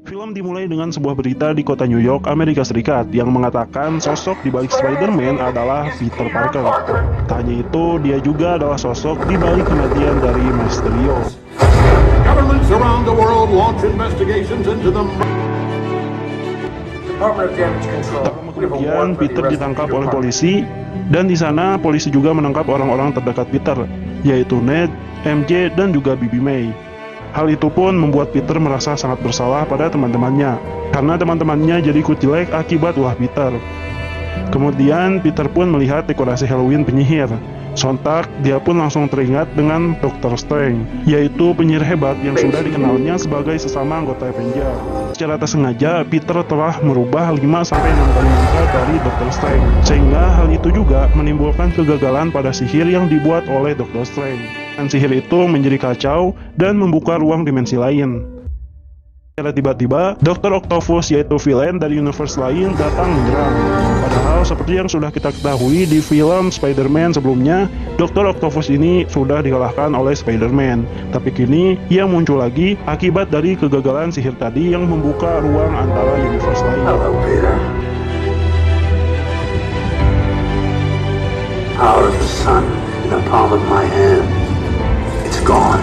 Film dimulai dengan sebuah berita di kota New York, Amerika Serikat yang mengatakan sosok di balik Spider-Man adalah Peter Parker. Tak hanya itu, dia juga adalah sosok di balik kematian dari Mysterio. Governments around the world launch investigations into the Department of Damage Control. Kemudian Peter ditangkap oleh polisi, dan di sana polisi juga menangkap orang-orang terdekat Peter, yaitu Ned, MJ, dan juga Bibi May. Hal itu pun membuat Peter merasa sangat bersalah pada teman-temannya, karena teman-temannya jadi ikut jelek akibat ulah Peter. Kemudian Peter pun melihat dekorasi Halloween penyihir. Sontak, dia pun langsung teringat dengan Dr. Strange, yaitu penyihir hebat yang sudah dikenalnya sebagai sesama anggota Avenger. Secara tak sengaja, Peter telah merubah 5-6 kali mantra dari Dr. Strange, sehingga hal itu juga menimbulkan kegagalan pada sihir yang dibuat oleh Dr. Strange. Dan sihir itu menjadi kacau dan membuka ruang dimensi lain. Secara tiba-tiba, Dr. Octopus yaitu villain dari universe lain datang menyerang. Padahal seperti yang sudah kita ketahui di film Spider-Man sebelumnya, Dr. Octopus ini sudah dikalahkan oleh Spider-Man. Tapi kini, ia muncul lagi akibat dari kegagalan sihir tadi yang membuka ruang antara universe lain. Hello, Peter. Power of the sun in the palm of my hand. It's gone.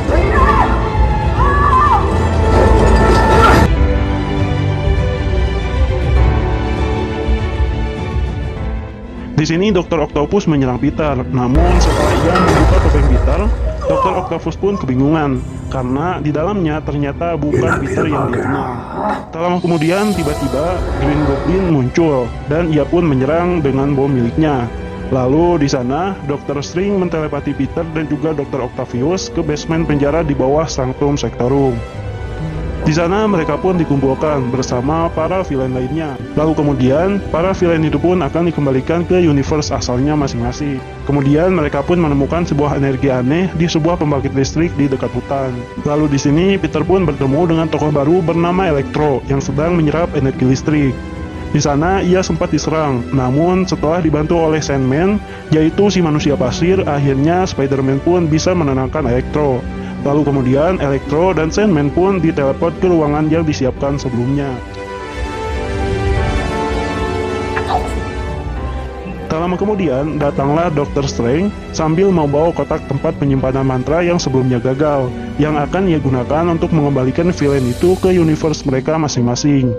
Di sini Dr. Octopus menyerang Peter, namun setelah ia membuka topeng Peter, Dr. Octopus pun kebingungan, karena di dalamnya ternyata bukan Peter yang dia kenal. Tak lama kemudian, tiba-tiba Green Goblin muncul, dan ia pun menyerang dengan bom miliknya. Lalu di sana, Dr. Strange mentelepati Peter dan juga Dr. Octavius ke basement penjara di bawah Sanctum Sanctorum. Di sana mereka pun dikumpulkan bersama para villain lainnya. Lalu kemudian, para villain itu pun akan dikembalikan ke universe asalnya masing-masing. Kemudian mereka pun menemukan sebuah energi aneh di sebuah pembangkit listrik di dekat hutan. Lalu di sini Peter pun bertemu dengan tokoh baru bernama Electro yang sedang menyerap energi listrik. Di sana ia sempat diserang, namun setelah dibantu oleh Sandman, yaitu si manusia pasir, akhirnya Spider-Man pun bisa menenangkan Electro. Lalu kemudian Electro dan Sandman pun diteleport ke ruangan yang disiapkan sebelumnya. Tak lama kemudian datanglah Dr. Strange sambil membawa kotak tempat penyimpanan mantra yang sebelumnya gagal, yang akan ia gunakan untuk mengembalikan villain itu ke universe mereka masing-masing.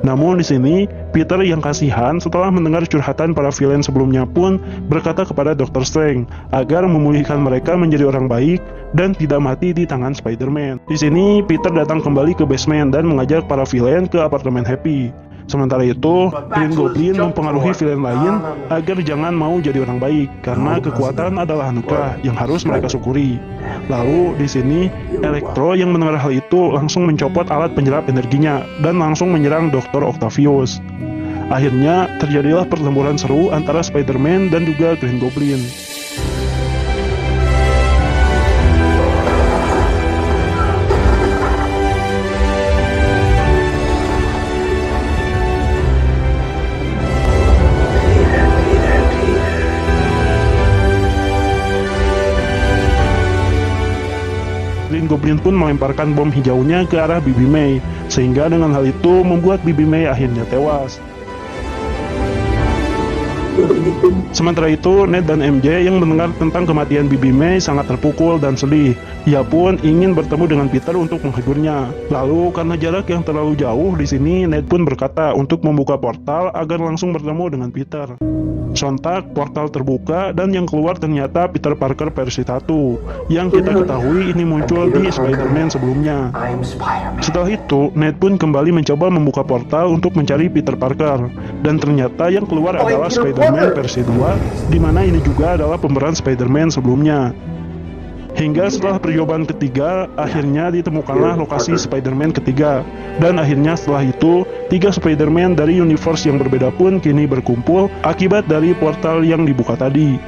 Namun di sini, Peter yang kasihan setelah mendengar curhatan para villain sebelumnya pun berkata kepada Dr. Strange agar memulihkan mereka menjadi orang baik dan tidak mati di tangan Spider-Man. Di sini, Peter datang kembali ke basement dan mengajak para villain ke apartemen Happy. Sementara itu, Green Goblin mempengaruhi villain lain agar jangan mau jadi orang baik, karena kekuatan adalah anugerah yang harus mereka syukuri. Lalu di sini, Electro yang mendengar hal itu langsung mencopot alat penyerap energinya dan langsung menyerang Dr. Octavius. Akhirnya terjadilah pertempuran seru antara Spider-Man dan juga Green Goblin. Green Goblin pun melemparkan bom hijaunya ke arah Bibi May, sehingga dengan hal itu membuat Bibi May akhirnya tewas. Sementara itu, Ned dan MJ yang mendengar tentang kematian Bibi May sangat terpukul dan sedih. Ia pun ingin bertemu dengan Peter untuk menghiburnya. Lalu karena jarak yang terlalu jauh di sini, Ned pun berkata untuk membuka portal agar langsung bertemu dengan Peter. Sontak, portal terbuka dan yang keluar ternyata Peter Parker versi 1, yang kita ketahui ini muncul di Spider-Man sebelumnya. Setelah itu, Ned pun kembali mencoba membuka portal untuk mencari Peter Parker, dan ternyata yang keluar adalah Spider-Man versi 2, di mana ini juga adalah pemeran Spider-Man sebelumnya. Hingga setelah percobaan ketiga, akhirnya ditemukanlah lokasi Spider-Man ketiga. Dan akhirnya setelah itu, 3 Spider-Man dari universe yang berbeda pun kini berkumpul akibat dari portal yang dibuka tadi.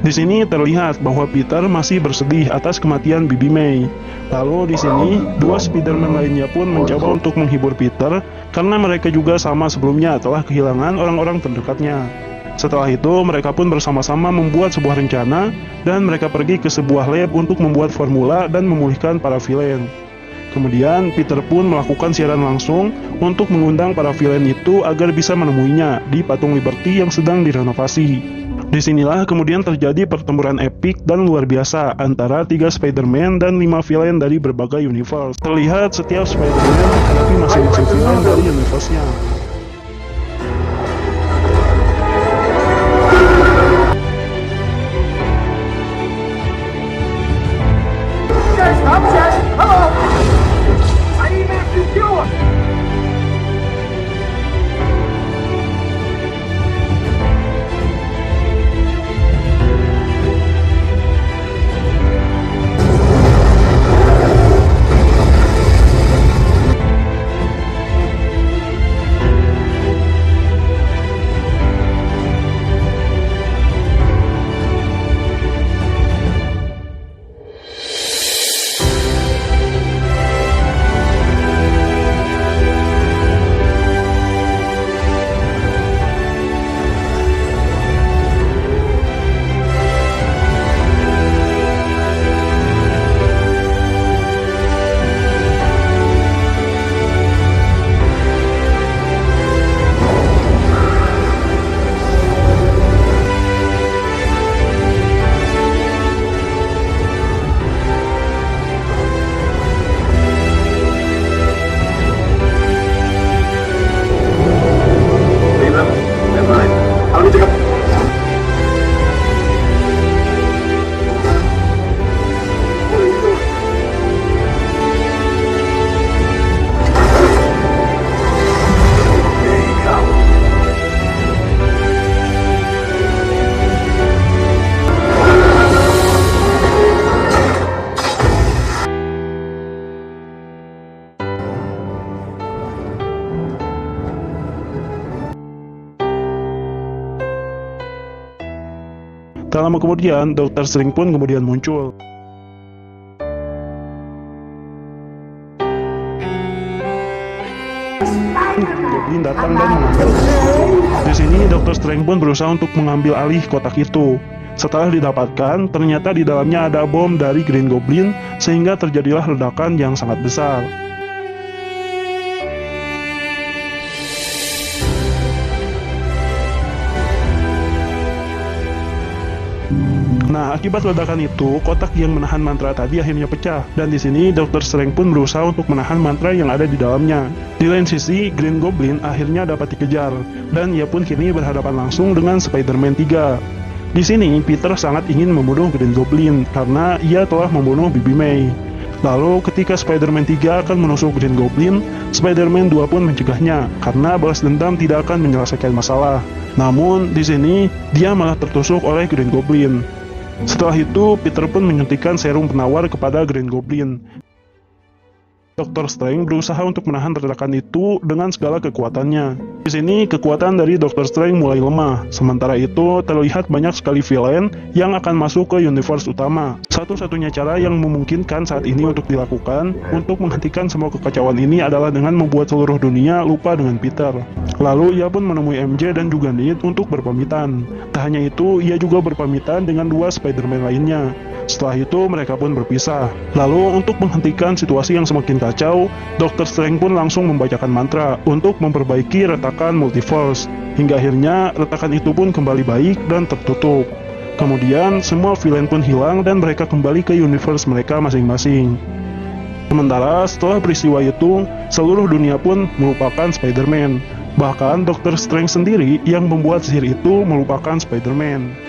Di sini terlihat bahwa Peter masih bersedih atas kematian Bibi May. Lalu di sini, 2 Spider-Man lainnya pun mencoba untuk menghibur Peter karena mereka juga sama sebelumnya telah kehilangan orang-orang terdekatnya. Setelah itu, mereka pun bersama-sama membuat sebuah rencana dan mereka pergi ke sebuah lab untuk membuat formula dan memulihkan para villain. Kemudian Peter pun melakukan siaran langsung untuk mengundang para villain itu agar bisa menemuinya di patung Liberty yang sedang direnovasi. Disinilah kemudian terjadi pertempuran epik dan luar biasa antara 3 Spider-Man dan 5 villain dari berbagai universe. Terlihat setiap Spider-Man menghadapi masing-masing villain dari universe-nya. Tak lama kemudian, Dr. Strange pun kemudian muncul. Goblin datang dan mengambil. Di sini, Dr. Strange pun berusaha untuk mengambil alih kotak itu. Setelah didapatkan, ternyata di dalamnya ada bom dari Green Goblin, sehingga terjadilah ledakan yang sangat besar. Nah, akibat ledakan itu, kotak yang menahan mantra tadi akhirnya pecah. Dan di sini, Dr. Strange pun berusaha untuk menahan mantra yang ada di dalamnya. Di lain sisi, Green Goblin akhirnya dapat dikejar, dan ia pun kini berhadapan langsung dengan Spider-Man 3. Di sini, Peter sangat ingin membunuh Green Goblin, karena ia telah membunuh Bibi May. Lalu, ketika Spider-Man 3 akan menusuk Green Goblin, Spider-Man 2 pun mencegahnya, karena balas dendam tidak akan menyelesaikan masalah. Namun, di sini, dia malah tertusuk oleh Green Goblin. Setelah itu, Peter pun menyuntikkan serum penawar kepada Green Goblin. Dr. Strange berusaha untuk menahan ledakan itu dengan segala kekuatannya. Di sini, kekuatan dari Dr. Strange mulai lemah. Sementara itu, terlihat banyak sekali villain yang akan masuk ke universe utama. Satu-satunya cara yang memungkinkan saat ini untuk dilakukan untuk menghentikan semua kekacauan ini adalah dengan membuat seluruh dunia lupa dengan Peter. Lalu, ia pun menemui MJ dan juga Ned untuk berpamitan. Tak hanya itu, ia juga berpamitan dengan 2 Spider-Man lainnya. Setelah itu, mereka pun berpisah. Lalu, untuk menghentikan situasi yang semakin kacau, Dr. Strange pun langsung membacakan mantra untuk memperbaiki retakan multiverse. Hingga akhirnya, retakan itu pun kembali baik dan tertutup. Kemudian, semua villain pun hilang dan mereka kembali ke universe mereka masing-masing. Sementara, setelah peristiwa itu, seluruh dunia pun melupakan Spider-Man. Bahkan, Dr. Strange sendiri yang membuat sihir itu melupakan Spider-Man.